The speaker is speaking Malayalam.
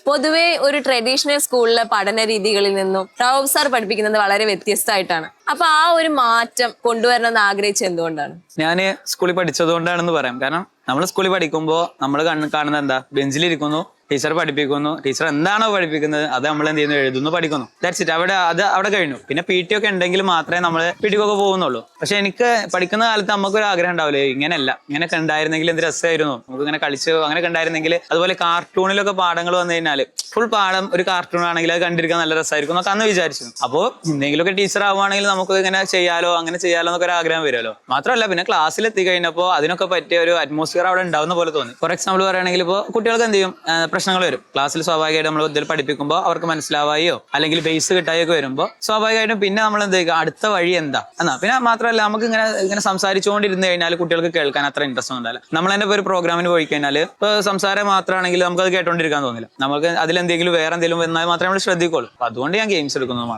പൊതുവെ ഒരു ട്രഡീഷണൽ സ്കൂളിലെ പഠന രീതികളിൽ നിന്നും റാവു സാർ പഠിപ്പിക്കുന്നത് വളരെ വ്യത്യസ്തമായിട്ടാണ്. അപ്പൊ ആ ഒരു മാറ്റം കൊണ്ടുവരണമെന്ന് ആഗ്രഹിച്ചത് എന്തുകൊണ്ടാണ്? ഞാൻ സ്കൂളിൽ പഠിച്ചത് കൊണ്ടാണെന്ന് പറയാം. കാരണം നമ്മൾ സ്കൂളിൽ പഠിക്കുമ്പോൾ നമ്മൾ കാണുന്നത് എന്താ, ബെഞ്ചിലിരിക്കുന്നു, ടീച്ചർ പഠിപ്പിക്കുന്നു, ടീച്ചർ എന്താണോ പഠിപ്പിക്കുന്നത് അത് നമ്മൾ എന്ത് ചെയ്യുന്നു, എഴുതുന്നു, പഠിക്കുന്നു. That's it. അവിടെ കഴിഞ്ഞു. പിന്നെ പി ടി ഒക്കെ ഉണ്ടെങ്കിൽ മാത്രമേ നമ്മൾ പി ടിക്കൊക്കെ പോകുന്നുള്ളൂ. പക്ഷെ എനിക്ക് പഠിക്കുന്ന കാലത്ത് നമുക്കൊരു ആഗ്രഹം ഉണ്ടാവില്ലേ, ഇങ്ങനെയല്ല, ഇങ്ങനെയൊക്കെ ഉണ്ടായിരുന്നെങ്കിൽ എന്ത് രസമായിരുന്നു, നമുക്ക് ഇങ്ങനെ കളിച്ച് അങ്ങനെയൊക്കെ ഉണ്ടായിരുന്നെങ്കിൽ. അതുപോലെ കാർട്ടൂണിലൊക്കെ പാഠങ്ങൾ വന്നു കഴിഞ്ഞാൽ ഫുൾ പാഠം ഒരു കാർട്ടൂൺ ആണെങ്കിൽ അത് കണ്ടിരിക്കാൻ നല്ല രസമായിരിക്കും എന്നൊക്കെ അന്ന് വിചാരിച്ചു. അപ്പോൾ എന്തെങ്കിലുമൊക്കെ ടീച്ചർ ആവുകയാണെങ്കിൽ നമുക്ക് ഇങ്ങനെ ചെയ്യാലോ അങ്ങനെ ചെയ്യാലോ എന്നൊക്കെ ഒരു ആഗ്രഹം വരുമല്ലോ. മാത്രമല്ല പിന്നെ ക്ലാസ്സിൽ എത്തി കഴിഞ്ഞപ്പോൾ അതിനൊക്കെ പറ്റിയ ഒരു അറ്റ്മോസ്ഫിയർ അവിടെ ഉണ്ടാവുന്ന പോലെ തോന്നി. ഫോർ എക്സാമ്പിൾ പറയുകയാണെങ്കിൽ ഇപ്പോൾ കുട്ടികൾക്ക് എന്ത് ചെയ്യും, പ്രശ്നങ്ങൾ വരും ക്ലാസ്സിൽ. സ്വാഭാവികമായിട്ട് നമ്മൾ ഇതിൽ പഠിപ്പിക്കുമ്പോൾ അവർക്ക് മനസ്സിലാവായോ അല്ലെങ്കിൽ ബേസ് കിട്ടായൊക്കെ വരുമ്പോൾ സ്വാഭാവികമായിട്ടും പിന്നെ നമ്മൾ എന്ത് ചെയ്യുക, അടുത്ത വഴി എന്താ എന്നാ. പിന്നെ മാത്രമല്ല നമുക്ക് ഇങ്ങനെ സംസാരിച്ചുകൊണ്ടിരുന്ന് കഴിഞ്ഞാൽ കുട്ടികൾക്ക് കേൾക്കാൻ അത്ര ഇൻട്രസ്റ്റ് ഒന്നും ഉണ്ടാവില്ല. നമ്മൾ തന്നെ ഇപ്പോൾ ഒരു പ്രോഗ്രാമിന് പോയി കഴിഞ്ഞാൽ ഇപ്പോൾ സംസാരം മാത്രമാണെങ്കിൽ നമുക്ക് അത് കേട്ടോണ്ടിരിക്കാൻ തോന്നില്ല. നമുക്ക് അതിലെന്തെങ്കിലും വേറെ എന്തെങ്കിലും വന്നാൽ മാത്രമേ നമ്മൾ ശ്രദ്ധിക്കുള്ളൂ. അതുകൊണ്ട് ഞാൻ ഗെയിംസ് എടുക്കുന്നത് മാത്രം.